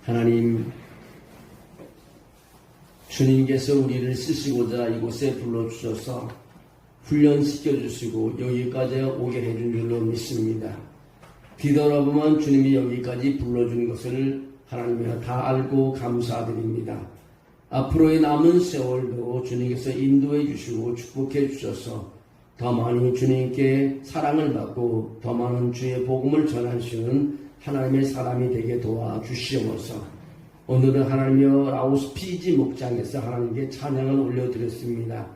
하나님, 주님께서 우리를 쓰시고자 이곳에 불러주셔서 훈련시켜 주시고 여기까지 오게 해준 줄로 믿습니다. 뒤돌아보면 주님이 여기까지 불러준 것을 하나님이 다 알고 감사드립니다. 앞으로의 남은 세월도 주님께서 인도해 주시고 축복해 주셔서 더 많이 주님께 사랑을 받고 더 많은 주의 복음을 전하시는 하나님의 사람이 되게 도와주시옵소서. 오늘은 하나님여 라오스 피지 목장에서 하나님께 찬양을 올려드렸습니다.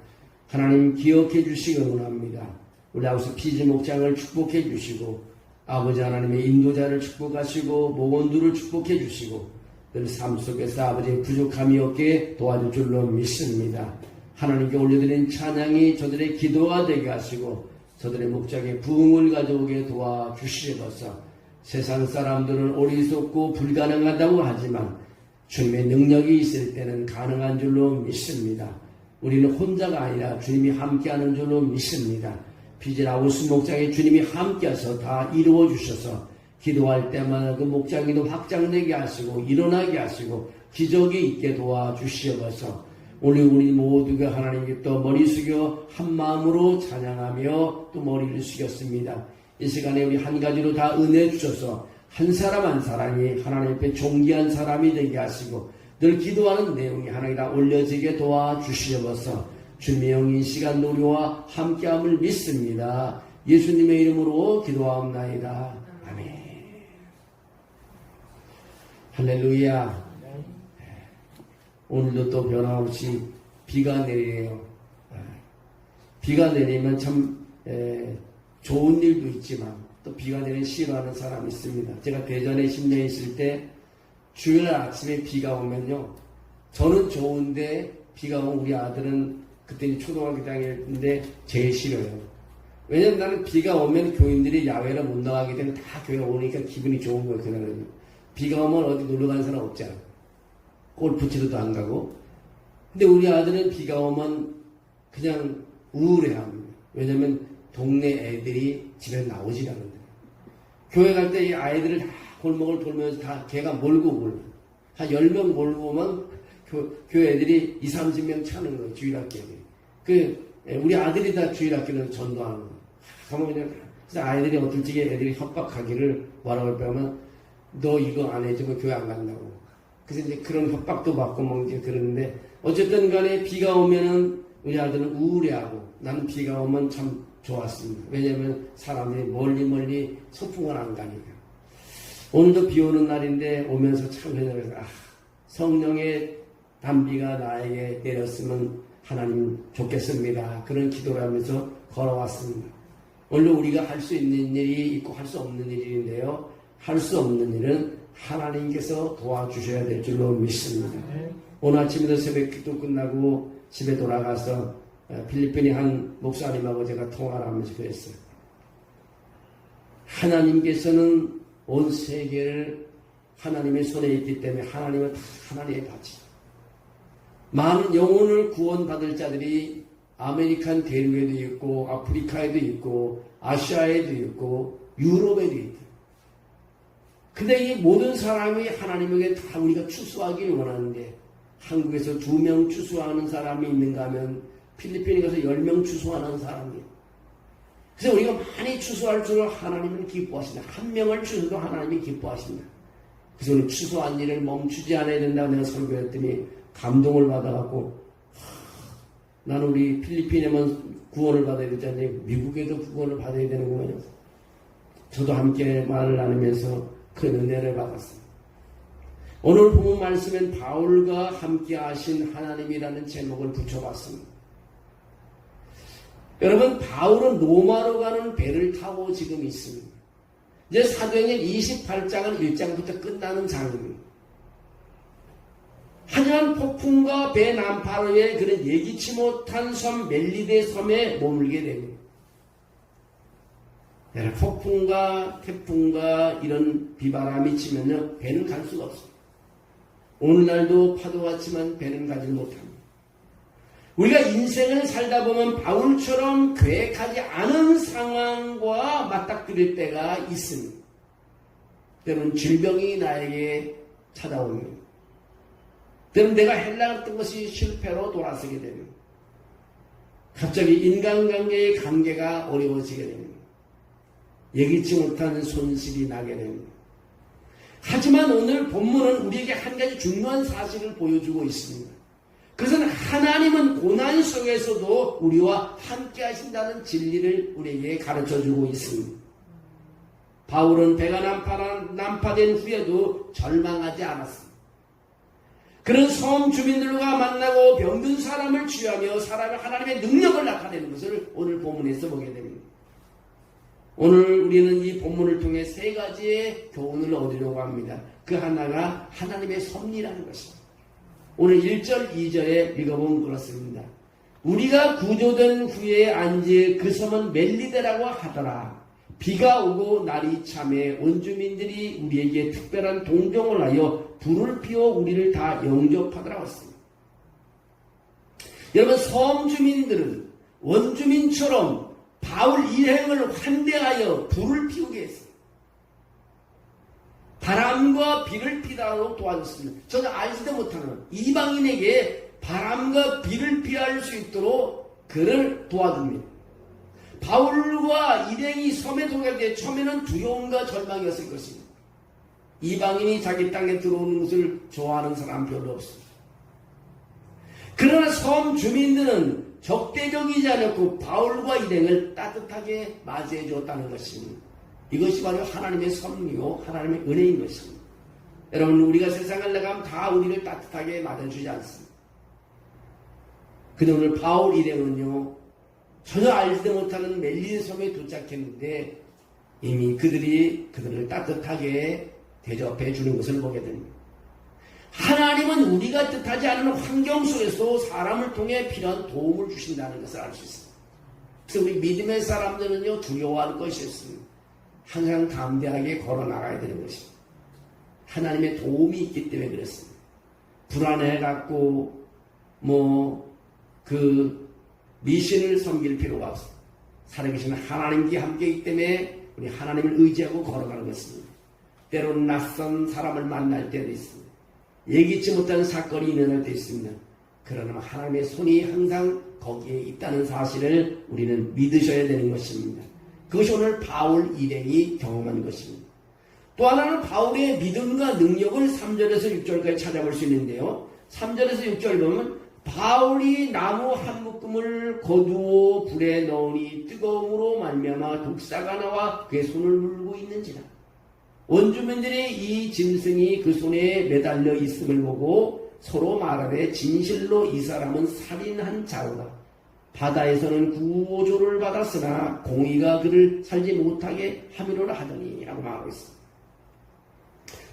하나님 기억해 주시기 원합니다. 우리 라오스 피지 목장을 축복해 주시고 아버지 하나님의 인도자를 축복하시고 목원들을 축복해 주시고 늘 삶 속에서 아버지의 부족함이 없게 도와줄 줄로 믿습니다. 하나님께 올려드린 찬양이 저들의 기도가 되게 하시고 저들의 목장에 부흥을 가져오게 도와주시옵소서. 세상 사람들은 어리석고 불가능하다고 하지만 주님의 능력이 있을 때는 가능한 줄로 믿습니다. 우리는 혼자가 아니라 주님이 함께하는 줄로 믿습니다. 피지라우스 목장에 주님이 함께해서 다 이루어 주셔서 기도할 때마다 그 목장이도 확장되게 하시고 일어나게 하시고 기적이 있게 도와주시옵소서. 오늘 우리 모두가 하나님께 또 머리 숙여 한 마음으로 찬양하며 또 머리를 숙였습니다. 이 시간에 우리 한 가지로 다 은혜 주셔서 한 사람 한 사람이 하나님 앞에 존귀한 사람이 되게 하시고 늘 기도하는 내용이 하나님 다 올려지게 도와주시옵소서. 주님의 영이 이 시간 우리와 함께함을 믿습니다. 예수님의 이름으로 기도하옵나이다. 아멘. 할렐루야. 오늘도 또 변함없이 비가 내리네요. 비가 내리면 참 좋은 일도 있지만 또 비가 내리는 싫어하는 사람이 있습니다. 제가 대전에 10년 있을 때 주일날 아침에 비가 오면요, 저는 좋은데 비가 오면 우리 아들은 그때 초등학교 다녔는데 제일 싫어요. 왜냐면 나는 비가 오면 교인들이 야외로 못 나가게 되면 다 교회 오니까 기분이 좋은 거예요. 그날은 비가 오면 어디 놀러 가는 사람 없잖아. 골프 치러도 안 가고. 근데 우리 아들은 비가 오면 그냥 우울해합니다. 왜냐면 동네 애들이 집에 나오지 않는다. 교회 갈 때 이 아이들을 다 골목을 돌면서 다 걔가 몰고 오고 한 10명 몰고 오면 교회 애들이 20, 30명 차는 거예요. 주일학교 애들이. 우리 아들이 다 주일학교는 전도하는 거예요. 가면 그냥 그래서 아이들이 어떨 적에 애들이 협박하기를 뭐라고 할까하면 너 이거 안 해주면 교회 안 간다고. 그래서 이제 그런 협박도 받고 뭐 이제 그러는데 어쨌든 간에 비가 오면은 우리 아들은 우울해하고 나는 비가 오면 참 좋았습니다. 왜냐하면 사람들이 멀리 소풍을 안 가니까. 오늘도 비 오는 날인데 오면서 참 그래서 성령의 단비가 나에게 내렸으면 하나님 좋겠습니다. 그런 기도를 하면서 걸어왔습니다. 오늘 우리가 할 수 있는 일이 있고 할 수 없는 일인데요. 할 수 없는 일은 하나님께서 도와주셔야 될 줄로 믿습니다. 오늘 아침에도 새벽 기도 끝나고 집에 돌아가서 필리핀의 한 목사님하고 제가 통화를 하면서 그랬어요. 하나님께서는 온 세계를 하나님의 손에 있기 때문에 하나님은 다 하나님의 가치. 많은 영혼을 구원받을 자들이 아메리칸 대륙에도 있고 아프리카에도 있고 아시아에도 있고 유럽에도 있고. 근데 이 모든 사람이 하나님에게 다 우리가 추수하기를 원하는데 한국에서 2명 추수하는 사람이 있는가 하면 필리핀에 가서 10명 추수하는 사람이에요. 그래서 우리가 많이 추수할수록 하나님은 기뻐하신다. 한 명을 추수도 하나님이 기뻐하신다. 그래서 우리 추수한 일을 멈추지 않아야 된다고 내가 설교했더니 감동을 받아갖고 나는 우리 필리핀에만 구원을 받아야 되지 않냐, 미국에도 구원을 받아야 되는구나. 저도 함께 말을 나누면서 그 은혜를 받았습니다. 오늘 본문 말씀엔 바울과 함께 하신 하나님이라는 제목을 붙여봤습니다. 여러분, 바울은 로마로 가는 배를 타고 지금 있습니다. 이제 사도행전 28장은 1장부터 끝나는 장입니다. 하지만 폭풍과 배 난파로의 그런 예기치 못한 섬 멜리데 섬에 머물게 됩니다. 폭풍과 태풍과 이런 비바람이 치면요, 배는 갈 수가 없습니다. 오늘날도 파도가 치면 배는 가지 못합니다. 우리가 인생을 살다 보면 바울처럼 계획하지 않은 상황과 맞닥뜨릴 때가 있습니다. 때로는 질병이 나에게 찾아옵니다. 그럼 내가 하려고 했던 것이 실패로 돌아서게 됩니다. 갑자기 인간관계의 관계가 어려워지게 됩니다. 예기치 못한 손실이 나게 됩니다. 하지만 오늘 본문은 우리에게 한 가지 중요한 사실을 보여주고 있습니다. 그것은 하나님은 고난 속에서도 우리와 함께 하신다는 진리를 우리에게 가르쳐주고 있습니다. 바울은 배가 난파된 후에도 절망하지 않았습니다. 그런 섬 주민들과 만나고 병든 사람을 치유하며 사람의 하나님의 능력을 나타내는 것을 오늘 본문에서 보게 됩니다. 오늘 우리는 이 본문을 통해 세 가지의 교훈을 얻으려고 합니다. 그 하나가 하나님의 섭리라는 것입니다. 오늘 1절, 2절에 읽어보면 그렇습니다. 우리가 구조된 후에 안지의 그 섬은 멜리데라고 하더라. 비가 오고 날이 참해 원주민들이 우리에게 특별한 동정을 하여 불을 피워 우리를 다 영접하더라고 했습니다. 여러분, 섬 주민들은 원주민처럼 바울 일행을 환대하여 불을 피우게 했습니다. 바람과 비를 피하도록 도와줬습니다. 저는 알지도 못하는 이방인에게 바람과 비를 피할 수 있도록 그를 도와줍니다. 바울과 일행이 섬에 도착할 때 처음에는 두려움과 절망이었을 것입니다. 이방인이 자기 땅에 들어오는 것을 좋아하는 사람 별로 없습니다. 그러나 섬 주민들은 적대적이지 않았고 바울과 일행을 따뜻하게 맞이해 주었다는 것입니다. 이것이 바로 하나님의 섭리요 하나님의 은혜인 것입니다. 여러분, 우리가 세상을 나가면 다 우리를 따뜻하게 맞아주지 않습니다. 근데 오늘 바울 일행은요, 전혀 알지도 못하는 멜린 섬에 도착했는데 이미 그들이 그들을 따뜻하게 대접해 주는 것을 보게 됩니다. 하나님은 우리가 뜻하지 않은 환경 속에서 사람을 통해 필요한 도움을 주신다는 것을 알 수 있습니다. 그래서 우리 믿음의 사람들은요, 두려워할 것이 없습니다. 항상 담대하게 걸어나가야 되는 것입니다. 하나님의 도움이 있기 때문에 그렇습니다. 불안해갖고 미신을 섬길 필요가 없습니다. 살아계신 하나님께 함께이기 때문에 우리 하나님을 의지하고 걸어가는 것입니다. 때로는 낯선 사람을 만날 때도 있습니다. 예기치 못한 사건이 일어날 때 있습니다. 그러나 하나님의 손이 항상 거기에 있다는 사실을 우리는 믿으셔야 되는 것입니다. 그것이 오늘 바울 일행이 경험한 것입니다. 또 하나는 바울의 믿음과 능력을 3절에서 6절까지 찾아볼 수 있는데요. 3절에서 6절 보면 바울이 나무 한 묶음을 거두어 불에 넣으니 뜨거움으로 말미암아 독사가 나와 그의 손을 물고 있는지라. 원주민들이 이 짐승이 그 손에 매달려 있음을 보고 서로 말하되 진실로 이 사람은 살인한 자로다. 바다에서는 구조를 받았으나 공의가 그를 살지 못하게 함이로라 하더니 라고 말하고 있습니다.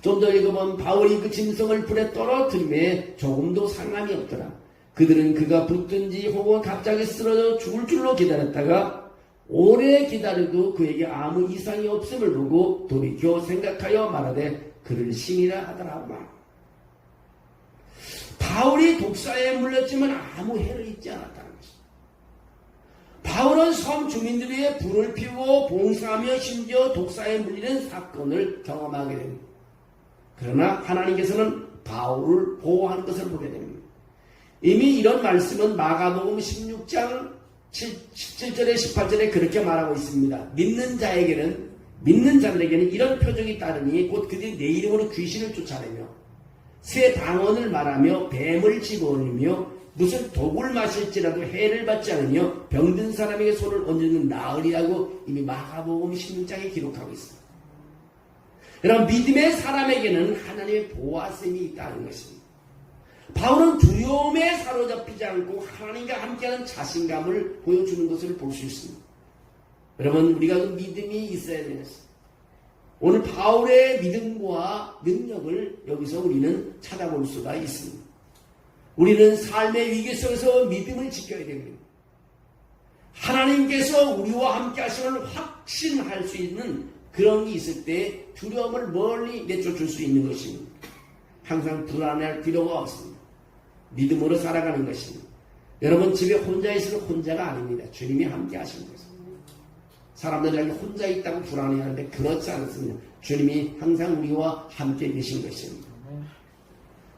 좀 더 읽어보면 바울이 그 짐승을 불에 떨어뜨림에 조금도 상함이 없더라. 그들은 그가 붙든지 혹은 갑자기 쓰러져 죽을 줄로 기다렸다가 오래 기다려도 그에게 아무 이상이 없음을 보고 돌이켜 생각하여 말하되 그를 신이라 하더라. 바울이 독사에 물렸지만 아무 해를 입지 않았다는 것입니다. 바울은 섬 주민들을 위해 불을 피우고 봉사하며 심지어 독사에 물리는 사건을 경험하게 됩니다. 그러나 하나님께서는 바울을 보호하는 것을 보게 됩니다. 이미 이런 말씀은 마가복음 16장 17절에 18절에 그렇게 말하고 있습니다. 믿는 자들에게는 이런 표적이 따르니 곧 그들이 내 이름으로 귀신을 쫓아내며 새 방언을 말하며 뱀을 집어올리며 무슨 독을 마실지라도 해를 받지 않으며 병든 사람에게 손을 얹으면 나으리라고 이미 마가복음 16장에 기록하고 있습니다. 여러분, 믿음의 사람에게는 하나님의 보호하심이 있다는 것입니다. 바울은 두려움에 사로잡히지 않고 하나님과 함께하는 자신감을 보여주는 것을 볼 수 있습니다. 여러분, 우리가 그 믿음이 있어야 되는 것입니다. 오늘 바울의 믿음과 능력을 여기서 우리는 찾아볼 수가 있습니다. 우리는 삶의 위기 속에서 믿음을 지켜야 됩니다. 하나님께서 우리와 함께 하심을 확신할 수 있는 그런 게 있을 때 두려움을 멀리 내쫓을 수 있는 것입니다. 항상 불안해할 필요가 없습니다. 믿음으로 살아가는 것입니다. 여러분, 집에 혼자 있으면 혼자가 아닙니다. 주님이 함께 하시는 것입니다. 사람들이 혼자 있다고 불안해하는데 그렇지 않습니다. 주님이 항상 우리와 함께 계신 것입니다.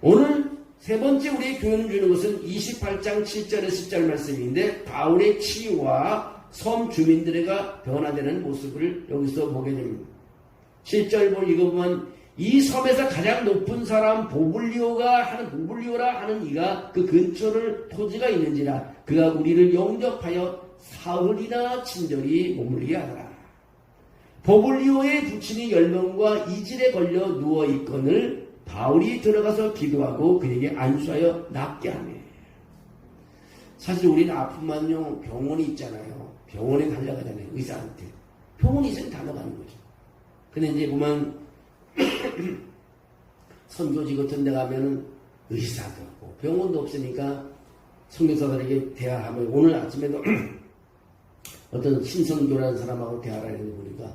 오늘 세 번째 우리의 교훈을 주는 것은 28장 7절에 10절 말씀인데 바울의 치유와 섬 주민들에게 변화되는 모습을 여기서 보게 됩니다. 7절 읽어보면 이 섬에서 가장 높은 사람 보블리오라 하는 이가 그 근처를 토지가 있는지라 그가 우리를 영접하여 사흘이나 친절히 머물게 하더라. 보블리오의 부친이 열병과 이질에 걸려 누워있거늘 바울이 들어가서 기도하고 그에게 안수하여 낫게 하며. 사실 우리는 아프면요 병원이 있잖아요. 병원에 달려가잖아요. 의사한테. 병원이 있으면 달려가는 거죠. 근데 이제 보면 선교지 같은 데 가면은 의사도 없고 병원도 없으니까 선교사들에게 대화하면 오늘 아침에도 어떤 신선교라는 사람하고 대화를 하는 거 보니까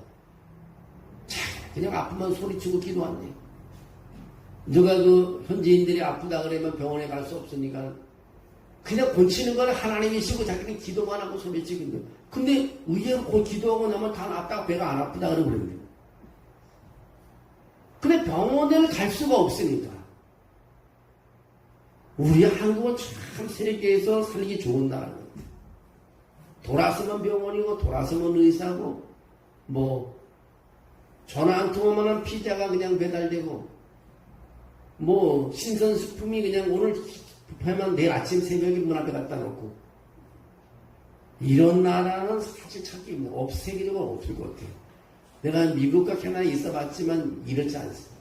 그냥 아프면 소리치고 기도한대요. 누가 그 현지인들이 아프다 그러면 병원에 갈 수 없으니까 그냥 고치는 건 하나님이시고 자기는 기도만 하고 소리치는 거예요. 근데 의외로 기도하고 나면 다 낫다가 배가 안 아프다 그러고 그러는데 근데 병원을 갈 수가 없으니까 우리 한국은 참 세계에서 살기 좋은 나라입니다. 돌아서면 병원이고 돌아서면 의사고 뭐 전화 한 통화만 피자가 그냥 배달되고 뭐 신선식품이 그냥 오늘 하면 내일 아침 새벽에 문 앞에 갖다 놓고 이런 나라는 사실 찾기 힘들어. 세계적으로 없을 것 같아요. 내가 미국과 캐나다에 있어봤지만 이렇지 않습니다.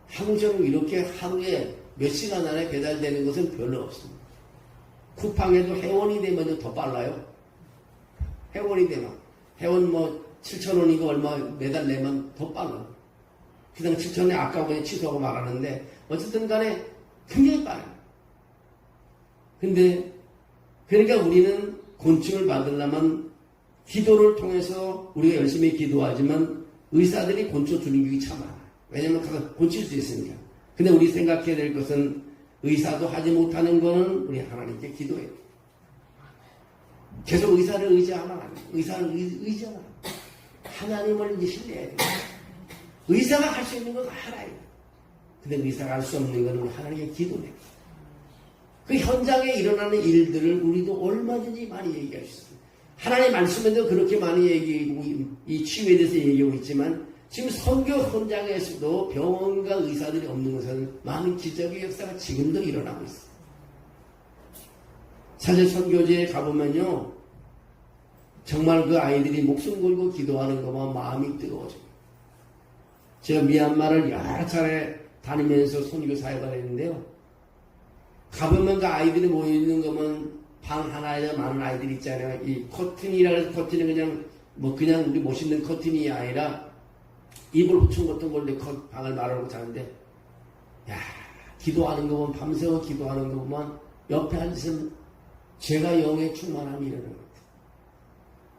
한국처럼 이렇게 하루에 몇 시간 안에 배달되는 것은 별로 없습니다. 쿠팡에도 회원이 되면 더 빨라요. 회원이 되면 회원 뭐 7,000원이고 얼마 매달 내면 더 빨라요. 그냥 7,000원에 아까워 취소하고 말하는데 어쨌든 간에 굉장히 빨라요. 근데 그러니까 우리는 곤충을 받으려면 기도를 통해서 우리가 열심히 기도하지만 의사들이 곤충 주는 게 참 많아요. 왜냐면 가서 고칠 수 있으니까. 근데 우리 생각해야 될 것은 의사도 하지 못하는 거는 우리 하나님께 기도해야 돼요. 계속 의사를 의지하면 안 돼요. 의사를 의지하면 안 돼요. 하나님을 이제 신뢰해야 돼요. 의사가 할 수 있는 건 하나예요. 근데 의사가 할 수 없는 건 우리 하나님께 기도해요. 그 현장에 일어나는 일들을 우리도 얼마든지 많이 얘기할 수 있어요. 하나님 말씀에도 그렇게 많이 얘기하고 이 치유에 대해서 얘기하고 있지만 지금 선교 현장에서도 병원과 의사들이 없는 것은 많은 기적의 역사가 지금도 일어나고 있어요. 사실 선교지에 가보면요 정말 그 아이들이 목숨 걸고 기도하는 것만 마음이 뜨거워져요. 제가 미얀마를 여러 차례 다니면서 선교 사역을 했는데요. 가보면 그 아이들이 모여있는 거면 방 하나에 많은 아이들이 있잖아요. 이 커튼이라 해서 커튼이 그냥 우리 멋있는 커튼이 아니라 이불 붙인 같은 걸로 방을 말하고 자는데 야 기도하는 거 보면 밤새워 기도하는 거 보면 옆에 앉으면 제가 영에 충만함이 일어나는 것 같아요.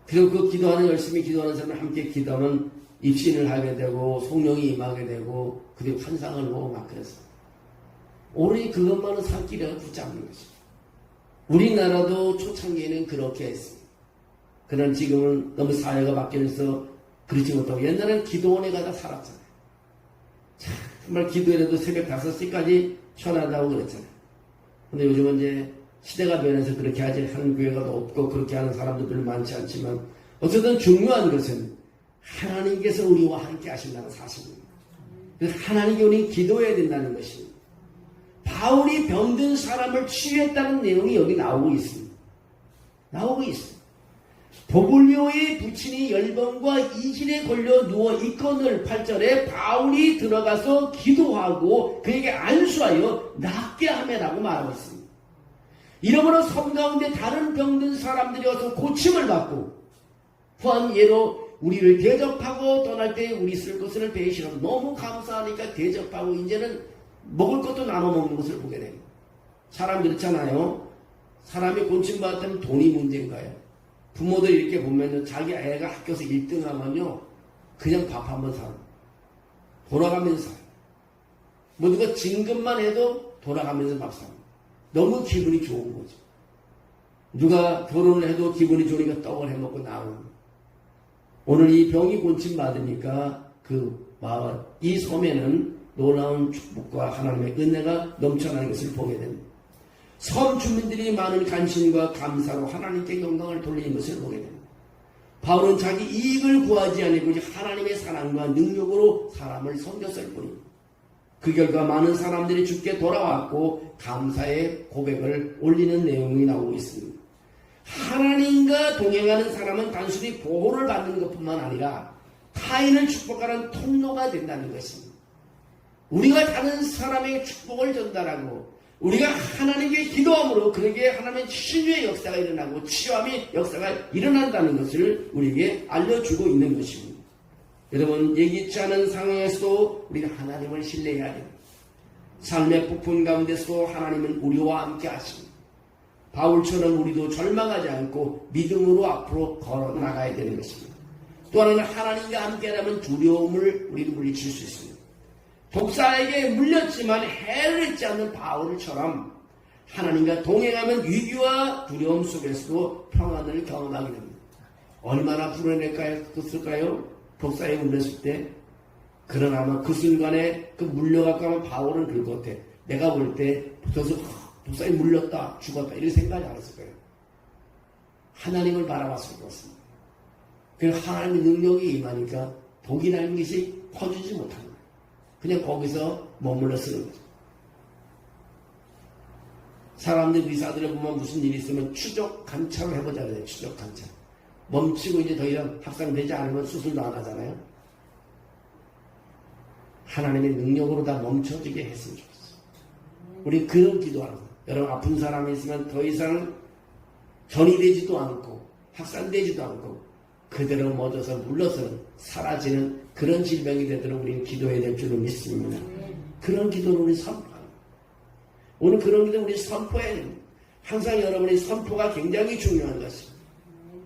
그리고 그 기도하는 열심히 기도하는 사람을 함께 기도하면 입신을 하게 되고 성령이 임하게 되고 그리고 환상을 보고 막 그랬어요. 오로지 그것만은 살 길을 붙잡는 것입니다. 우리나라도 초창기에는 그렇게 했습니다. 그러나 지금은 너무 사회가 바뀌면서 그렇지 못하고 옛날에는 기도원에 가다 살았잖아요. 정말 기도해도 새벽 5시까지 편하다고 그랬잖아요. 근데 요즘은 이제 시대가 변해서 그렇게 하는 교회가 없고 그렇게 하는 사람도 별로 많지 않지만 어쨌든 중요한 것은 하나님께서 우리와 함께 하신다는 사실입니다. 그래서 하나님께 우리 기도해야 된다는 것입니다. 바울이 병든 사람을 치유했다는 내용이 여기 나오고 있습니다. 나오고 있습니다. 보블리오의 부친이 열병과 이질에 걸려 누워 있거늘 8절에 바울이 들어가서 기도하고 그에게 안수하여 낫게 하매라고 말하고 있습니다. 이러므로 섬 가운데 다른 병든 사람들이 와서 고침을 받고 또한 예로 우리를 대접하고 떠날 때 우리 쓸 것을 배시라고 너무 감사하니까 대접하고 이제는 먹을 것도 나눠 먹는 것을 보게 됩니다. 사람 그렇잖아요. 사람이 곤침받았다면 돈이 문제인가요? 부모들 이렇게 보면요, 자기 애가 학교에서 1등 하면요, 그냥 밥 한번 사요. 돌아가면서 사요. 뭐 누가 진급만 해도 돌아가면서 밥 사요. 너무 기분이 좋은 거죠. 누가 결혼을 해도 기분이 좋으니까 떡을 해먹고 나오는. 오늘 이 병이 곤침 받으니까 그 마을, 이 섬에는 놀라운 축복과 하나님의 은혜가 넘쳐나는 것을 보게 됩니다. 섬 주민들이 많은 간신과 감사로 하나님께 영광을 돌리는 것을 보게 됩니다. 바울은 자기 이익을 구하지 아니고 하나님의 사랑과 능력으로 사람을 섬겼을 뿐입니다. 그 결과 많은 사람들이 주께 돌아왔고 감사의 고백을 올리는 내용이 나오고 있습니다. 하나님과 동행하는 사람은 단순히 보호를 받는 것뿐만 아니라 타인을 축복하는 통로가 된다는 것입니다. 우리가 다른 사람에게 축복을 전달하고 우리가 하나님께 기도함으로 그에게 하나님의 치유의 역사가 일어나고 치유함의 역사가 일어난다는 것을 우리에게 알려주고 있는 것입니다. 여러분, 예기치 않은 상황에서도 우리는 하나님을 신뢰해야 됩니다. 삶의 폭풍 가운데서도 하나님은 우리와 함께 하십니다. 바울처럼 우리도 절망하지 않고 믿음으로 앞으로 걸어 나가야 되는 것입니다. 또 하나는 하나님과 함께라면 두려움을 우리는 물리칠 수 있습니다. 독사에게 물렸지만 해를 입지 않는 바울처럼 하나님과 동행하면 위기와 두려움 속에서도 평안을 경험하게 됩니다. 얼마나 불안했을까요? 독사에 물렸을 때. 그러나 아마 그 순간에 그 물려갖고 하면 바울은 그럴 것 같아. 내가 볼 때 독사에 물렸다, 죽었다 이런 생각이 안 했을 거예요. 하나님을 바라봤을 것 같습니다. 그 하나님의 능력이 임하니까 독이라는 것이 퍼지지 못한 거예요. 그냥 거기서 머물러 쓰는 거죠. 사람들 의사들을 보면 무슨 일이 있으면 추적 관찰을 해보자 그래요. 추적 관찰. 멈추고 이제 더 이상 확산되지 않으면 수술도 안 하잖아요. 하나님의 능력으로 다 멈춰지게 했으면 좋겠어요. 우리 그런 기도하는 거예요. 여러분 아픈 사람이 있으면 더 이상 전이되지도 않고 확산되지도 않고 그대로 멎어서 물러서는 사라지는 그런 질병이 되도록 우리는 기도해야 될 줄을 믿습니다. 그런 기도를 우리 선포하는 거예요. 오늘 그런 기도 우리 선포해야 됩니다. 항상 여러분의 선포가 굉장히 중요한 것입니다.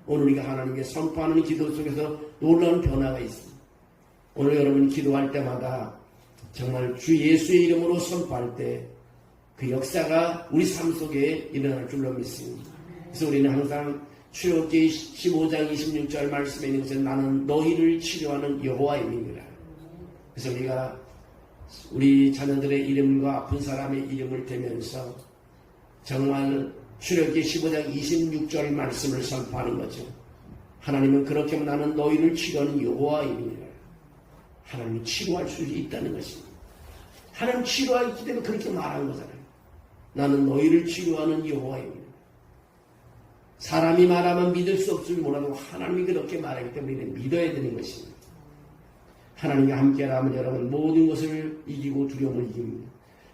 오늘 우리가 하나님께 선포하는 기도 속에서 놀라운 변화가 있습니다. 오늘 여러분 기도할 때마다 정말 주 예수의 이름으로 선포할 때 그 역사가 우리 삶 속에 일어날 줄로 믿습니다. 그래서 우리는 항상 출애굽기 15장 26절 말씀에 있는 것은 나는 너희를 치료하는 여호와임이니라. 그래서 우리가 우리 자녀들의 이름과 아픈 사람의 이름을 대면서 정말 출애굽기 15장 26절 말씀을 선포하는 거죠. 하나님은 그렇게 하면 나는 너희를 치료하는 여호와임이니라. 하나님이 치료할 수 있다는 것입니다. 하나님 치료하기 때문에 그렇게 말한 거잖아요. 나는 너희를 치료하는 여호와입니다. 사람이 말하면 믿을 수 없을 몰라도 하나님이 그렇게 말하기 때문에 믿어야 되는 것입니다. 하나님과 함께라면 여러분 모든 것을 이기고 두려움을 이깁니다.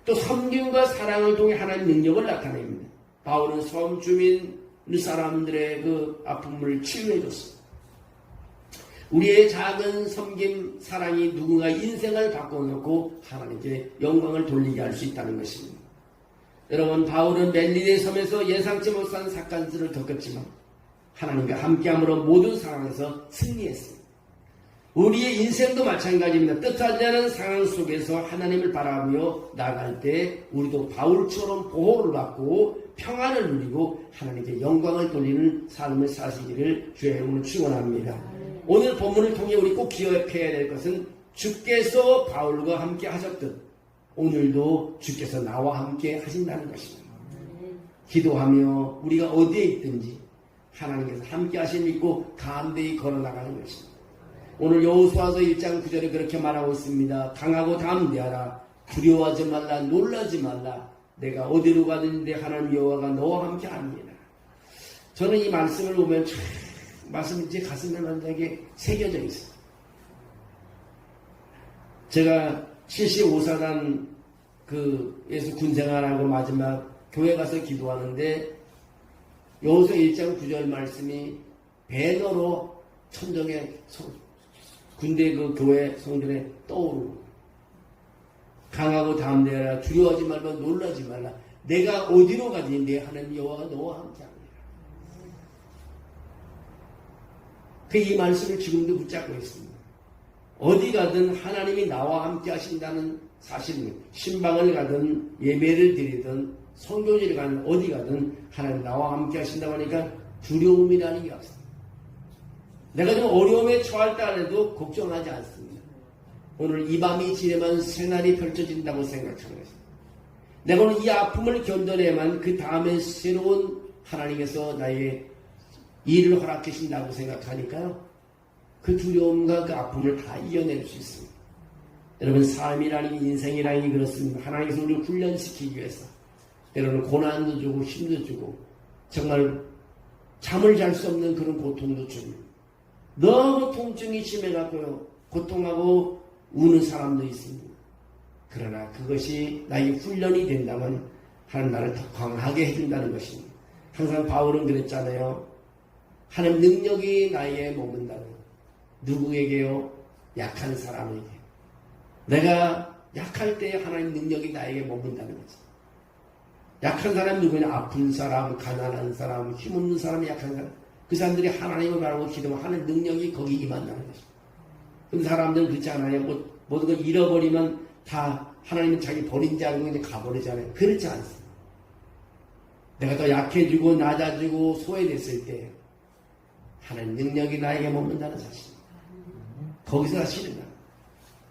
또 섬김과 사랑을 통해 하나님 능력을 나타냅니다. 바울은 섬 주민 사람들의 그 아픔을 치유해 줬습니다. 우리의 작은 섬김, 사랑이 누군가 인생을 바꿔놓고 하나님께 영광을 돌리게 할 수 있다는 것입니다. 여러분 바울은 멜리네 섬에서 예상치 못한 사건들을 겪었지만 하나님과 함께함으로 모든 상황에서 승리했습니다. 우리의 인생도 마찬가지입니다. 뜻하지 않은 상황 속에서 하나님을 바라보며 나갈 때 우리도 바울처럼 보호를 받고 평안을 누리고 하나님께 영광을 돌리는 삶을 사시기를 주의 이름으로 축원합니다. 오늘 본문을 통해 우리 꼭 기억해야 될 것은 주께서 바울과 함께 하셨듯 오늘도 주께서 나와 함께 하신다는 것입니다. 기도하며 우리가 어디에 있든지 하나님께서 함께 하심 믿고 담대히 걸어나가는 것입니다. 오늘 여호수아서 1장 9절에 그렇게 말하고 있습니다. 강하고 담대하라. 두려워하지 말라. 놀라지 말라. 내가 어디로 가든지 하나님 여호와가 너와 함께 합니다. 저는 이 말씀을 보면 참 말씀이 제 가슴에 완전하게 새겨져 있어요. 제가 75사단 에서 군생활하고 마지막 교회 가서 기도하는데 여호수아 1장 9절 말씀이 배너로 천정에 군대 그 교회 성전에 떠오르고 강하고 담대하라. 두려워하지 말고 놀라지 말라. 내가 어디로 가든지 내 하나님 여호와가 너와 함께합니다. 이 말씀을 지금도 붙잡고 있습니다. 어디 가든 하나님이 나와 함께 하신다는 사실입니다. 신방을 가든 예배를 드리든 선교지를 가든 어디 가든 하나님 나와 함께 하신다고 하니까 두려움이라는 게 없습니다. 내가 좀 어려움에 처할 때 안에도 걱정하지 않습니다. 오늘 이 밤이 지나면 새날이 펼쳐진다고 생각하는 것입니다. 내가 오늘 이 아픔을 견뎌내야만 그 다음에 새로운 하나님께서 나의 일을 허락해 주신다고 생각하니까요. 그 두려움과 그 아픔을 다 이겨낼 수 있습니다. 여러분, 삶이라는 게, 인생이라는 게 그렇습니다. 하나님께서 우리를 훈련시키기 위해서 때로는 고난도 주고 힘도 주고 정말 잠을 잘 수 없는 그런 고통도 줍니다. 너무 통증이 심해갖고요, 고통하고 우는 사람도 있습니다. 그러나 그것이 나의 훈련이 된다면 하나님 나를 더 강하게 해준다는 것입니다. 항상 바울은 그랬잖아요. 하나님 능력이 나에게 머문다는 것. 누구에게요? 약한 사람에게. 내가 약할 때 하나님 능력이 나에게 머문다는 거죠. 약한 사람 누구냐? 아픈 사람, 가난한 사람, 힘없는 사람이 약한 사람. 그 사람들이 하나님을 바라고 기도하면 하나님 능력이 거기 임한다는 거죠. 그 사람들은 그렇지 않아요. 모든 걸 잃어버리면 다 하나님은 자기 버린 지 알고 이제 가버리잖아요. 그렇지 않습니다. 내가 더 약해지고 낮아지고 소외됐을 때 하나님 능력이 나에게 머문다는 사실. 거기서 다시 일어나.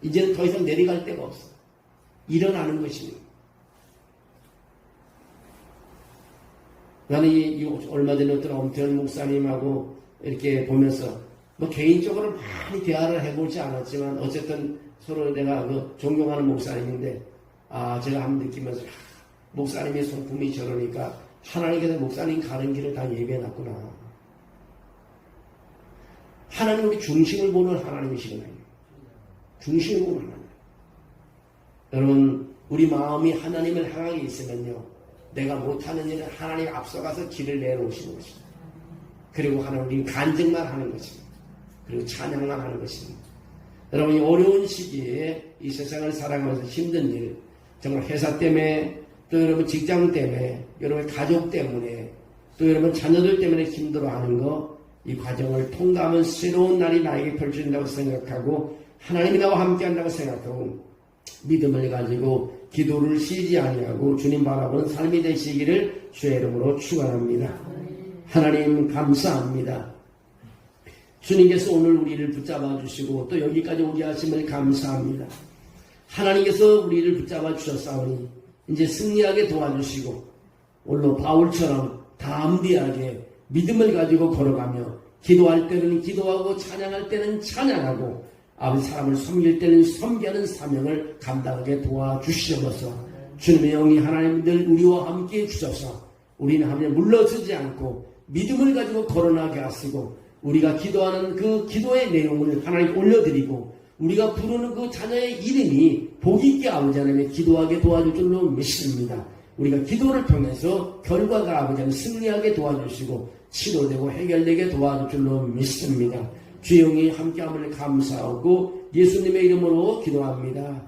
이제는 더 이상 내려갈 데가 없어. 일어나는 것입니다. 나는 얼마 전에 어떤 엄태원 목사님하고 이렇게 보면서 개인적으로 많이 대화를 해보지 않았지만 어쨌든 서로 내가 존경하는 목사님인데 제가 한번 느끼면서 목사님의 성품이 저러니까 하나님께서 목사님 가는 길을 다 예배해놨구나. 하나님 우리 중심을 보는 하나님이시구나. 중심을 보는 하나님. 여러분, 우리 마음이 하나님을 향하게 있으면요, 내가 못하는 일은 하나님 앞서가서 길을 내놓으시는 것입니다. 그리고 하나님 간증만 하는 것입니다. 그리고 찬양만 하는 것입니다. 여러분이 어려운 시기에 이 세상을 살아가면서 힘든 일, 정말 회사 때문에, 또 여러분 직장 때문에, 여러분 가족 때문에, 또 여러분 자녀들 때문에 힘들어하는 거, 이 과정을 통과하면 새로운 날이 나에게 펼쳐진다고 생각하고 하나님이 나와 함께한다고 생각하고 믿음을 가지고 기도를 쉬지 아니하고 주님 바라보는 삶이 되시기를 주의 이름으로 축원합니다. 하나님 감사합니다. 주님께서 오늘 우리를 붙잡아 주시고 또 여기까지 오게 하심을 감사합니다. 하나님께서 우리를 붙잡아 주셨사오니 이제 승리하게 도와주시고 오늘 바울처럼 담대하게 믿음을 가지고 걸어가며 기도할 때는 기도하고 찬양할 때는 찬양하고 아버지 사람을 섬길 때는 섬기는 사명을 감당하게 도와주시옵소서. 주님의 영이 하나님들 우리와 함께 주셔서 우리는 하나님 물러서지 않고 믿음을 가지고 걸어나게 하시고 우리가 기도하는 그 기도의 내용을 하나님 올려드리고 우리가 부르는 그 자녀의 이름이 복있게 아버지 하나님의 기도하게 도와줄 줄로 믿습니다. 우리가 기도를 통해서 결과가 아버지 하나님 승리하게 도와주시고 치료되고 해결되게 도와줄 줄로 믿습니다. 주의 영이 함께함을 감사하고 예수님의 이름으로 기도합니다.